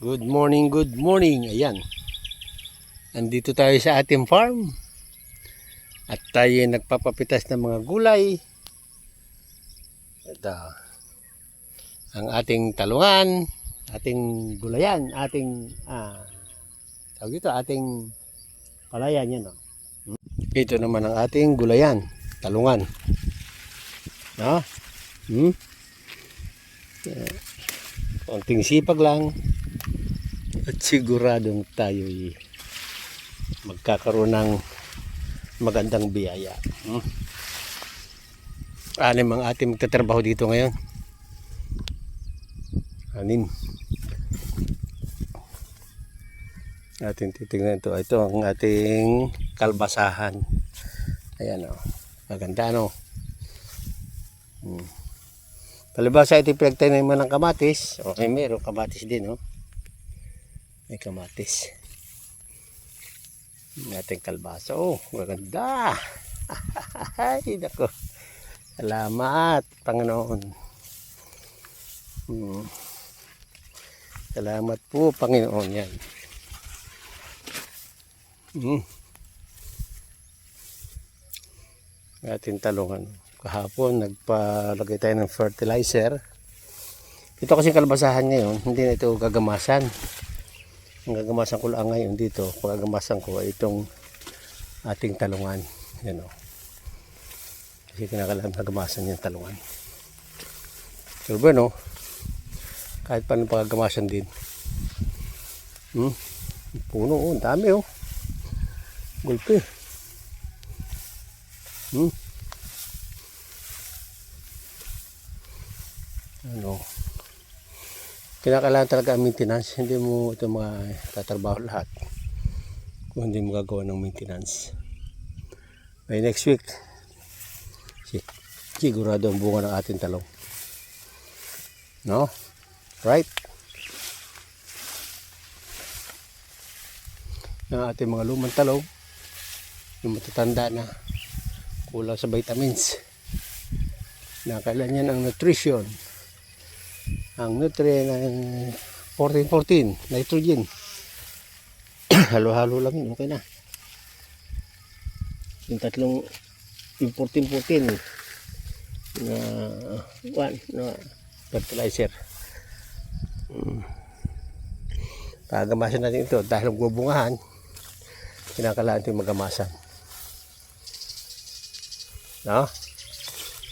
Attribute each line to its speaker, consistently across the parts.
Speaker 1: Good morning, good morning. Ayan. Andito tayo sa ating farm. At tayo nagpapapitas ng mga gulay. Ito. Ang ating talungan, ating gulayan, ating tawag dito, ating palayan yan. Ito naman ang ating gulayan, talungan. No? Konting sipag lang. At siguradong tayo magkakaroon ng magandang biyaya. Anim ang ating magtatrabaho dito ngayon. Anim. Ating titignan ito. Ito ang ating kalbasahan. Ayan o. Maganda no. Palibasa ito pinagtaniman ng kamatis. Okay, meron kamatis din no. May kamatis. Ating kalbasa. Oh, maganda. Ay, nako. Salamat, Panginoon. Salamat po, Panginoon. Yan. Ating talungan. Kahapon, nagpalagay tayo ng fertilizer. Ito kasi kalbasahan ngayon, hindi na ito gagamasan. Ang gagamasan ko lang ngayon dito, gagamasan ko ay itong ating talungan. Yan o. Kasi kinakailangan gagamasan yung talungan. Pero bueno, kahit paano pagagamasan din. Puno o, dami o. Gulpi. Ano. Kinakailangan talaga ang maintenance. Hindi mo ito mga tatrabaho lahat kung hindi mo gagawa ng maintenance. By next week, sigurado ang bunga ng ating talong. No? Right? Ang ating mga lumang talong, yung matatanda na, kulang sa vitamins. Nakailan yan ang nutrition. Ang nutrient ng 14-14 nitrogen. Halo-halo lang yun, okay na. Yung tatlong 14-14 na fertilizer. Pagamasan natin ito dahil magbubungahan, kinakailangan ito magamasan. No?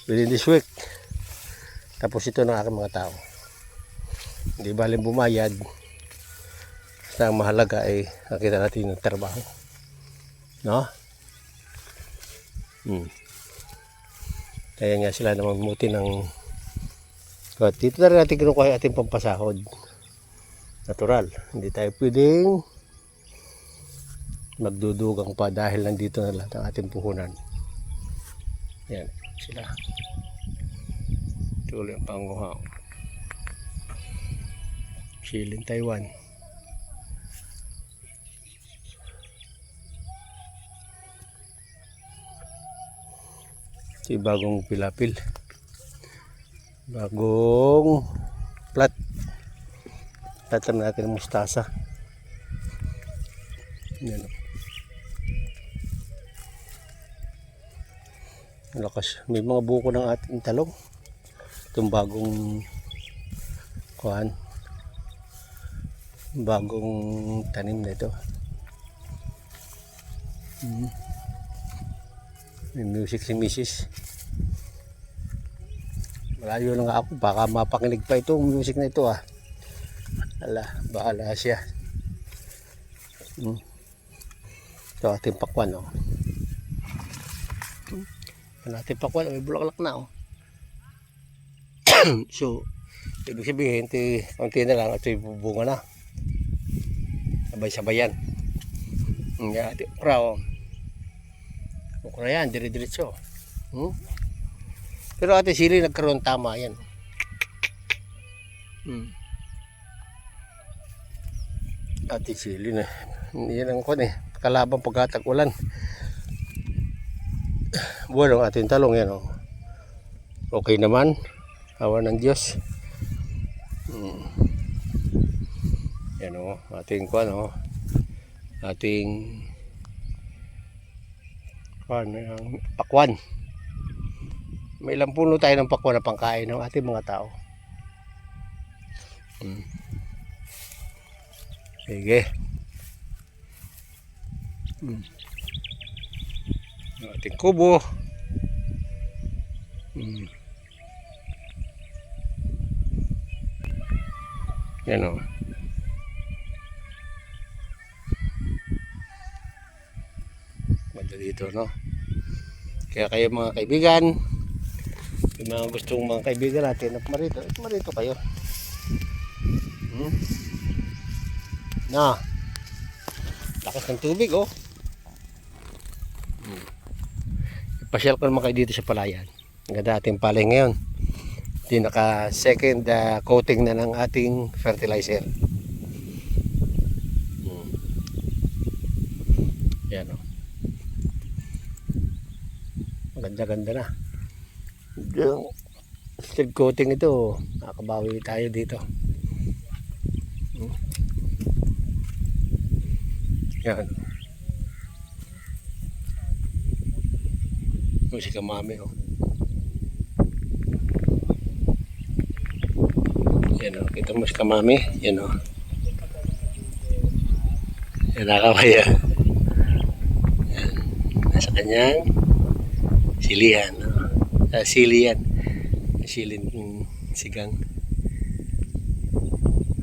Speaker 1: Within this week, tapos ito ng aking mga tao. Hindi baling bumayad. Basta ang mahalaga ay nakita natin yung trabaho. No? Kaya nga sila naman muti ng dito na rin natin kinukuha yung ating pampasahod. Natural. Hindi tayo pwedeng magdudugang pa dahil nandito na lahat ang ating puhunan. Yan. Sila. Tuloy ang panguha. Chilin Taiwan. Ito yung bagong pilapil. Bagong plat. Tatam natin ng mustasa. Yan. Lakas. May mga buko ng ating talong. Itong bagong kuhan. Bagong tanim na ito. May music si Mrs. Malayo lang ako, baka mapakinig pa itong music na ito ah. Ala, bahala siya. Ito ating pakwan oh. Ito ating pakwan, may bulaklak na oh. So, ibig sabihin, konti na lang, ito yung bunga na. Sabay-sabayan. Nga, okra o. Okra yan, dire-diretso. Pero ate sili nagkaroon tama yan. Ate sili na. Yan ang kon kalabang pagkatag-ulan. Bueno, ating talong yan o. Okay naman. Awa ng Diyos. Yan o, ating kuan o. Ating kuan, ang pakwan. May ilang puno tayo ng pakwan na pangkain ng ating mga tao. Sige. Ating kubo. Yan o. Ganda dito, no? Kaya kayo mga kaibigan, yung mga gustong mga kaibigan natin at marito kayo. Na, lakas ng tubig, oh. Ipasyal ko naman kayo dito sa palayan. Ang ganda ating palay ngayon. Di naka second coating na ng ating fertilizer. Yan, oh. Ganda-ganda na. Yung third coating ito, nakabawi tayo dito. Yan. Yung si kamami, oh. Yan, oh. Kita mo si kamami. Yan, oh. Yan, nakakawaya. Yan. Nasa kanyang silihan, oh. Silihan. Silin sigang.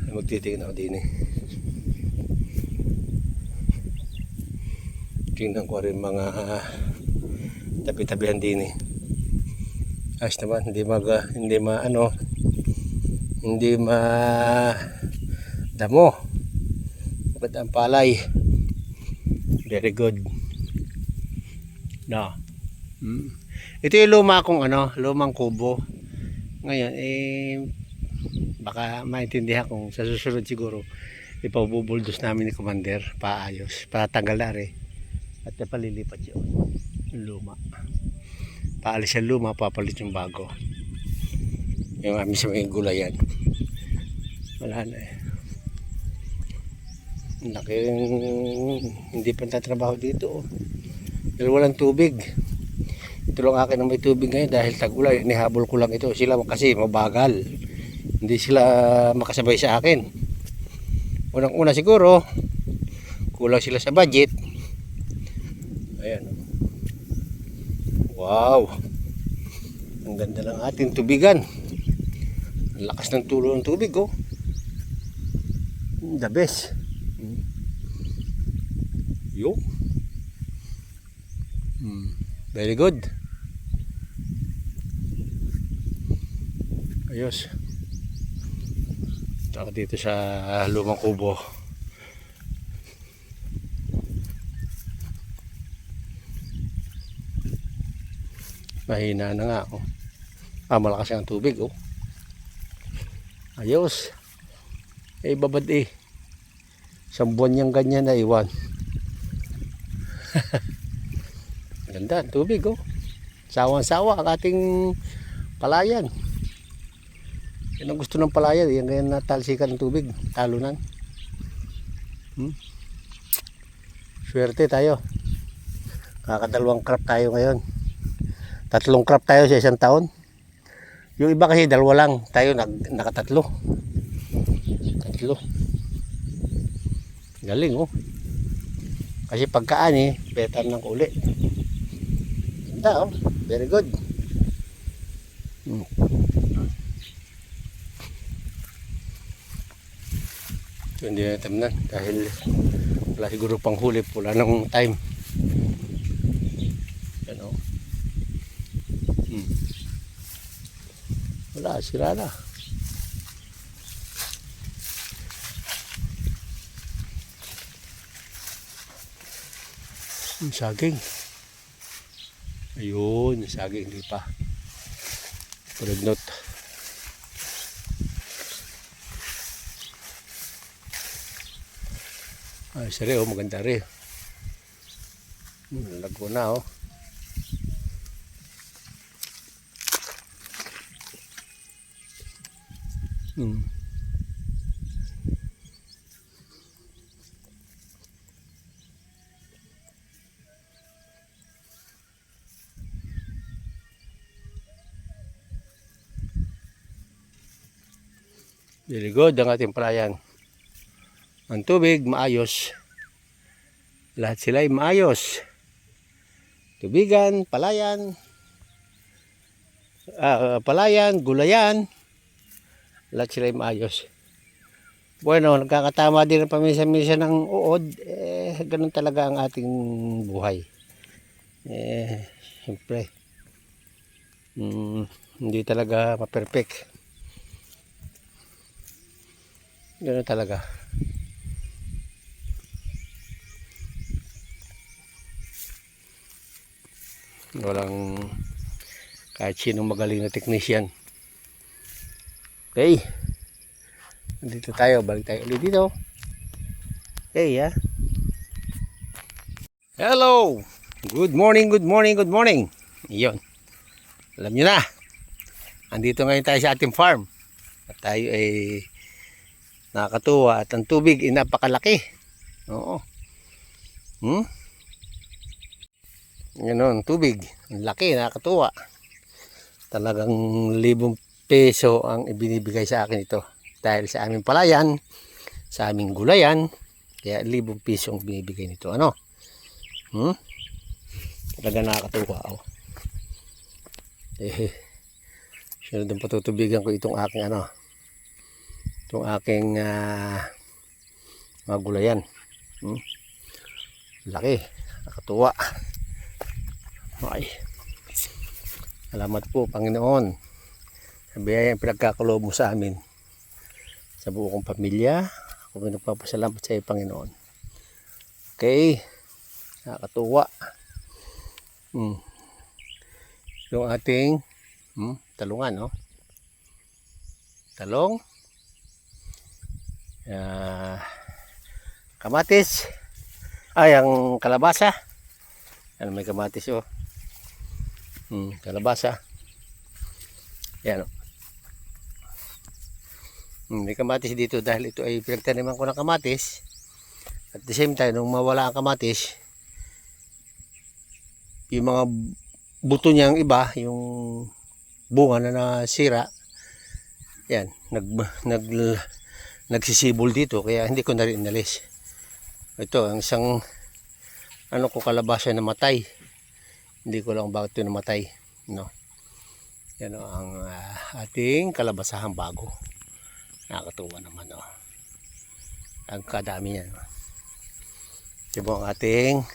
Speaker 1: Magtitingin ako din eh. Tingnan ko rin mga tabi-tabihan din eh. Ayos naman, hindi damo. Maganda ang palay. Very good. No. Ito yung lumang kubo. Ngayon baka maintindihan kung sa susunod siguro ipabubuldos namin ni Commander paayos, patanggal na rin at palilipat yun yung luma, paalis yung luma, papalit yung bago. Yung amin sa mga gulayan wala na eh, laki hindi pa tatrabaho dito dahil walang tubig. Ito lang akin na may tubig ngayon dahil tag-ulan, nihabol ko lang ito sila kasi mabagal, hindi sila makasabay sa akin. Unang-una siguro kulang sila sa budget. Ayan. Wow, ang ganda ng ating tubigan, ang lakas ng tulo ng tubig, oh. The best. Yo. Very good. Ayos. Taka dito sa lumang kubo. Mahina na nga, oh. Malakas ang tubig, oh. Ayos. Babad eh. Isang buwan niyang ganyan na iwan. Ganda ang tubig, oh. Sawang-sawa ang ating palayan. Yan ang gusto ng palayan, yan ganyan natalsikan ng tubig, talunan. Swerte tayo. Kakadalawang crop tayo ngayon. 3 crop tayo sa isang taon. Yung iba kasi 2 lang, tayo nakatatlo. 3. Galing, oh. Kasi pagkaan better ng uli. Ganda, oh. Very good. So, hindi na tamnan dahil wala siguro pang huli, wala nang time. Yan, oh. Wala, sira na. Saging. Ayun, saging hindi pa. Pulagnot. Ay, sari, oh, maganda rin. Lago na, oh. Very good ang ating palayan. Ang tubig maayos. Lahat sila ay maayos. Tubigan, palayan, palayan, gulayan. Lahat sila ay maayos. Bueno, nagkakatama din ang paminsan-minsan ng uod. Ganun talaga ang ating buhay. Siyempre, hindi talaga ma-perfect. Ganun talaga. Walang kahit sinong magaling na technician. Okay. Dito tayo, balik tayo ulit dito. Okay, ha. Hello. Good morning, good morning, good morning. Iyon. Alam nyo na. Andito ngayon tayo sa ating farm. At tayo ay nakakatuwa at ang tubig ay napakalaki. Oo. Ganon, tubig. Ang laki, nakakatuwa. Talagang 1,000 peso ang ibinibigay sa akin ito. Dahil sa aming palayan, sa aming gulayan, kaya 1,000 peso ang binibigay nito. Ano? Talaga nakakatuwa. Oh. Sunod ang patutubigan ko itong aking itong aking mga gulayan. Laki, nakakatuwa. Okay. Salamat po, Panginoon, sa biyayang pinagkakaloob mo sa amin, sa buo kong pamilya. Ako nagpapasalamat sa iyo, Panginoon. Okay, nakakatuwa. Yung ating talungan, no? Talong, kamatis, ang kalabasa. Ano, may kamatis, oh. Kalabasa. Yan, oh. May kamatis dito dahil ito ay pinagtaniman ko ng kamatis. At the same time, nung mawala ang kamatis, yung mga buto niyang iba, yung bunga na nasira, yan, nagsisibol dito, kaya hindi ko na rin inalis. Ito, ang isang kalabasa na matay. Hindi ko lang bakit ito namatay, no? Yan ang ating kalabasahang bago. Nakakatuwa naman, oh. Ang kadami niyan. Ito ang ating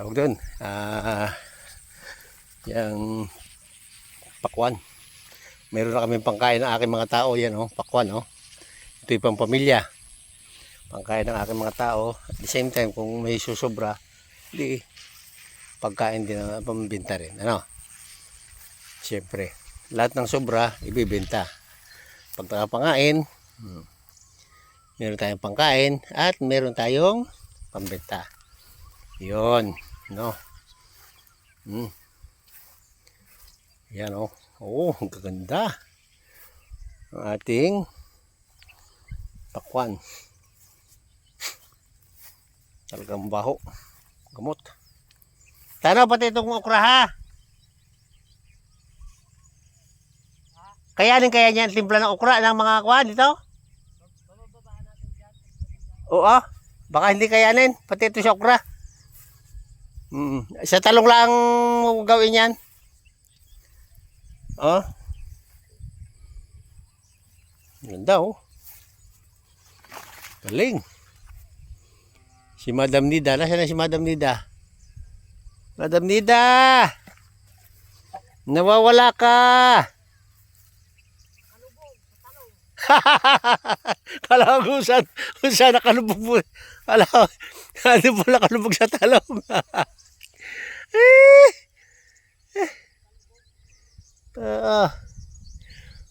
Speaker 1: tawag doon, yung pakwan. Meron na kaming pangkain ng aking mga tao, yan, oh, pakwan, oh. Ito yung pang pamilya, pangkain ng aking mga tao. At the same time, kung may susobra, di pagkain din na pambinta rin, ano? Siyempre, lahat ng sobra ibibenta. Pag nakapangain, meron tayong pangkain at meron tayong pambenta. Yun, no? Yan, oh. Oh, ang gaganda ang ating pakwan. Talagang baho, gamot. Tano, pati itong okra, ha? Kayanin kaya niyan timpla ng okra ng mga kuha dito? Oo, baka hindi kayanin, pati ito sa okra. Sa talong lang gawin yan. Oh. Ganda, oh. Galing. Si Madam Nida, nasaan na si Madam Nida? Madam Nida! Nawawala ka! Kala ko saan nakalubog mo. Kala ko, ano pala kalubog sa talong.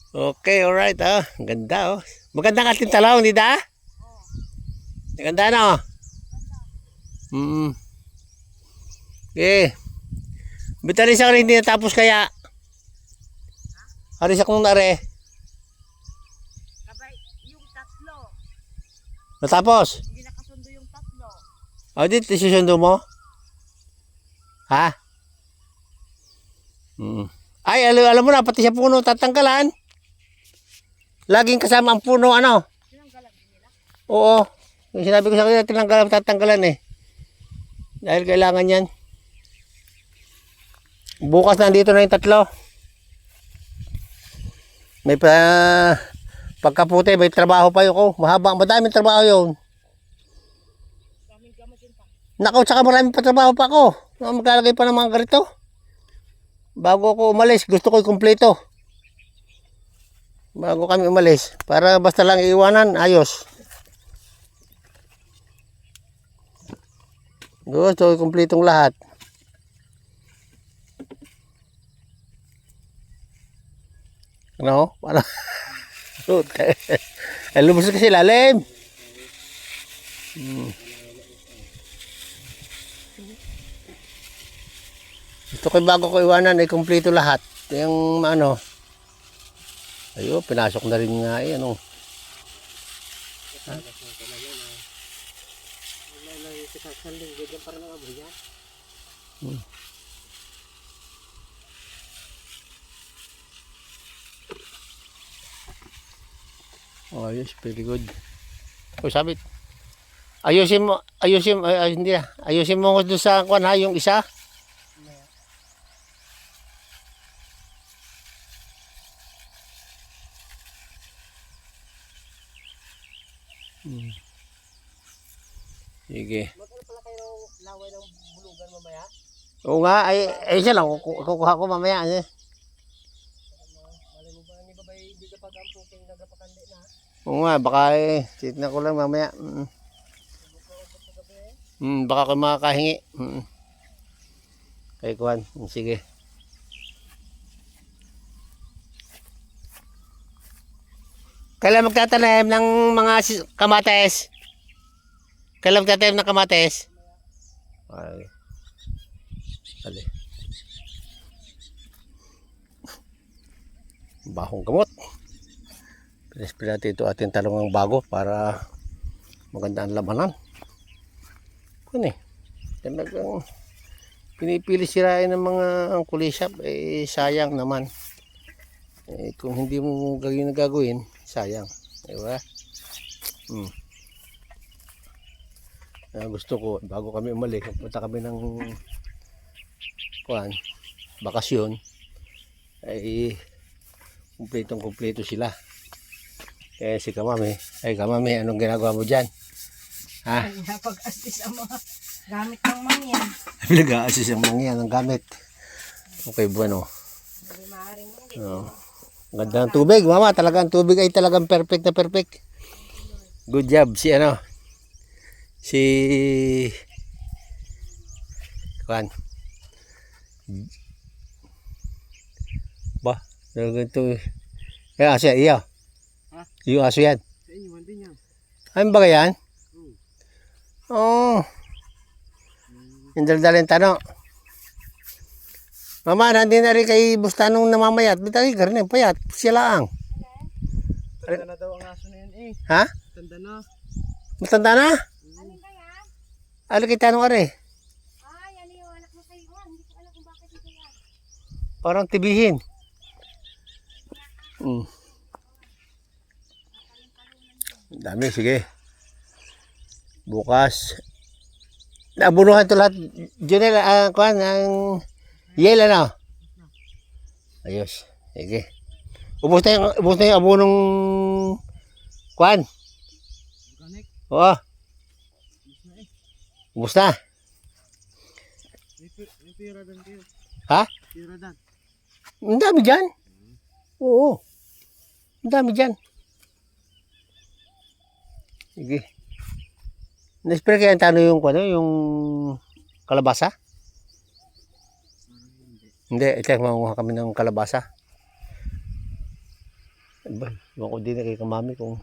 Speaker 1: Okay, alright, ah. Ganda, oh. Magandang ating talong, Nida? Ganda, no? Okay. Bitalis ako hindi natapos kaya. Haris akong nare.
Speaker 2: Kabay, yung tatlo.
Speaker 1: Natapos?
Speaker 2: Hindi nakasundo yung tatlo.
Speaker 1: O, dito isusundo mo? Ha? Ay, alam mo na, pati sa puno tatanggalan. Laging kasama ang puno, ano?
Speaker 2: Tinanggalan din nila.
Speaker 1: Oo. Yung sinabi ko sa kanila, tinanggalan, tatanggalan eh. Dahil kailangan yan. Bukas nandito na yung 3. May pagkaputi, may trabaho pa yun ko. Madaming trabaho yun.
Speaker 2: Daming gamot yun pa.
Speaker 1: Nakaw, tsaka maraming patrabaho pa ako. Maglalagay pa ng mga ganito. Bago ako umalis, gusto ko i-kumpleto. Bago kami umalis. Para basta lang iiwanan, ayos. Gusto ko i-kumpletong lahat. Ano? Paano? Lubos kasi lalim. Ito ko bago ko iwanan ay kumpleto lahat. Yung ano. Ayun, pinasok na rin nga eh. Ano? Ayos, very good. Oh, sabit. Ayusin mo, hindi na. Ayusin mo doon sa kwan ha, yung isa. Sige.
Speaker 3: Magkano pala kayo ng laway ng bulugan mamaya?
Speaker 1: Oo nga, ay siya lang, kukuha ko mamaya. Eh.
Speaker 3: Malay mo ba, hindi ba ba hindi ka pag-ampuking nagapakandi na?
Speaker 1: Oo nga, baka tignan ko lang mamaya. Baka ko makakahingi. Kay Kwan, sige. Kailan magtatanim ng mga kamates? Kailan magtatanim ng kamates? Ay. Ali. Bahong gamot. Pinaspray natin ito ating talong bago para maganda ang labanan. Kung talagang pinipili sirain ng mga kulisap, sayang naman. Kung hindi mo gagawin, sayang. Diba? Gusto ko, bago kami umalis, punta kami ng bakasyon, ay kumpletong-kumpleto sila. Kaya si Kamami, anong ginagawa mo dyan? Ha?
Speaker 2: Napag-assist ang mga gamit ng mangyan.
Speaker 1: Nag-a-assist ang mga yan, ang gamit. Okay, bueno.
Speaker 2: Hindi maaaring mangyan.
Speaker 1: Oh. Ganda ng tubig, mama. Talagang tubig ay talagang perfect na perfect. Good job. Si Kwan. Ba, ganito. Aso yan, iyo.
Speaker 3: Ha?
Speaker 1: Iyo aso yan.
Speaker 3: Sa inyo, hindi niya.
Speaker 1: Ano ba yan? Oo. Yung daldalin tanong. Mama, nandun na rin kay Bustanong namamayat. Bitagi ka rin, payat. Sila ang.
Speaker 3: Tanda na daw ang aso na yan eh.
Speaker 1: Ha?
Speaker 3: Tanda na.
Speaker 1: Matanda na?
Speaker 2: Alin ba yan?
Speaker 1: Ano kay tanong are?
Speaker 2: Ay, ano yung anak mo kayo? Hindi ko alam kung bakit ito yan.
Speaker 1: Parang tibihin. Dami, sige. Bukas. Nabunuhan ito lahat. Junel, kuhan, ang yel, ano? Ayos. Sige. Ubus na yung abunong kuhan.
Speaker 3: Organic.
Speaker 1: Oo. Ubus na.
Speaker 3: May pira dan kayo.
Speaker 1: Ha?
Speaker 3: Pira dan.
Speaker 1: Ang dami dyan. Oo. Ang dami dyan. Sige. Na-spray kaya ang tano yung kalabasa? Hindi. Ito, manguha kami ng kalabasa. Iba, iwan ko din na kay Kamami kung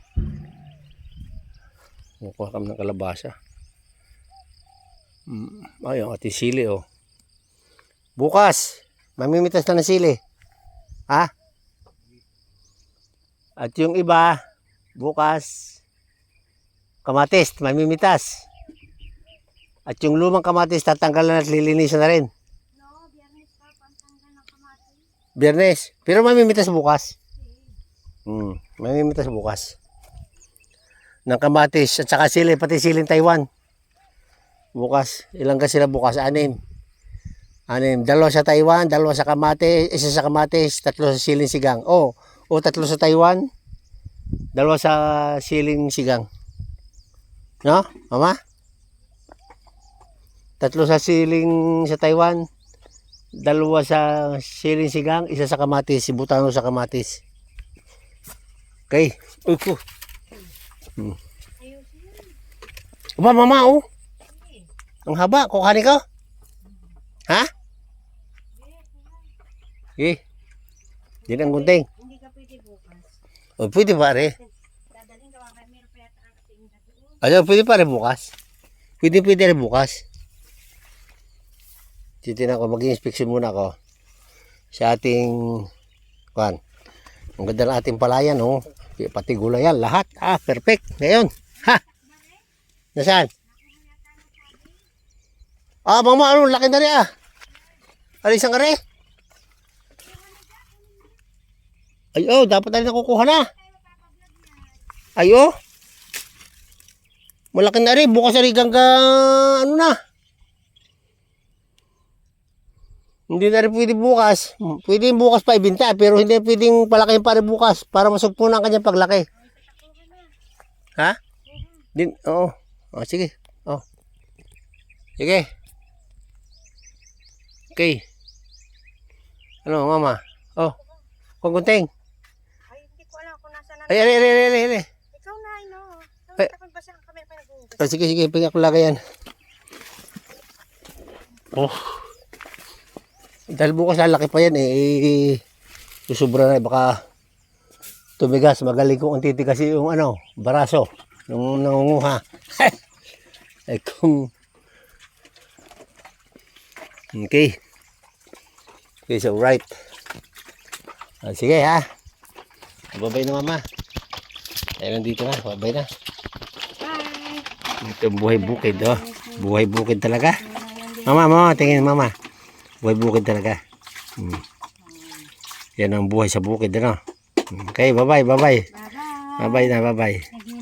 Speaker 1: manguha kami ng kalabasa. Ay, ang ating sili, oh. Bukas, mamimitas na ng sili. Ha? At yung iba, bukas, kamatis, mamimitas. At yung lumang kamatis, tatanggalan at lilinisan na rin.
Speaker 2: No, biyernes pa, pantanggal ng kamatis.
Speaker 1: Biyernes. Pero mamimitas bukas. Mamimitas bukas. Ng kamatis at saka sili, pati siling Taiwan. Bukas. Ilan ka sila bukas? 6. 6. 2 sa Taiwan, 2 sa kamatis, 1 sa kamatis, 3 sa siling sigang. O 3 sa Taiwan, 2 sa siling sigang. No? Mama? 3 sa siling sa Taiwan, 2 sa siling sigang, 1 sa kamatis, sibutano sa kamatis. Okay. Upo. Aba, mama, oh. Ang haba. Kukanin ka? Ha? Eh. Yan ang gunting.
Speaker 2: Hindi ka pwede bukas.
Speaker 1: O, pwede pare.
Speaker 2: Dadaling ka kaya meron pa yata ang ating doon.
Speaker 1: Ano, pwede pare bukas. Pwede rin bukas. Titignan ko, mag-i-inspection muna ako sa ating kuan. Ang ganda ng ating palayan, oh. Pati gulayan, lahat. Perfect. Ngayon. Ha? Nasaan? Mama, ano, laki na rin Alisan ka rin. Ay, dapat na rin nakukuha na. Ay, malaki na rin. Bukas na rin ano na. Hindi na rin pwede bukas. Pwede bukas pa ibinta, pero hindi pwedeng palakihin pa rin bukas para masugpo na ang kanyang paglaki. Ha? Oo. Sige. Sige. Okay. Ano, mama? Kugunting.
Speaker 2: Ay, hindi ko alam kung nasa na.
Speaker 1: Ay.
Speaker 2: Ikaw na, no.
Speaker 1: Ay.
Speaker 2: Tapos basa ang kamera pa nag-uugas.
Speaker 1: Sige. Pagka ko lagay yan. Dahil bukas lalaki pa yan susubra na baka tumigas. Magaling kong antitigas yung baraso nung nangunguha. Ay kung okay, so right. Sige ha. Babay na mama. Ay nandito na, babay na.
Speaker 2: Bye.
Speaker 1: Ito buhay bukid, buhay bukid talaga. Mama, tingin mama. Buhay bukid talaga. Yan ang buhay sa bukid, Okay, bye-bye.
Speaker 2: Bye-bye.
Speaker 1: Bye-bye na, bye-bye.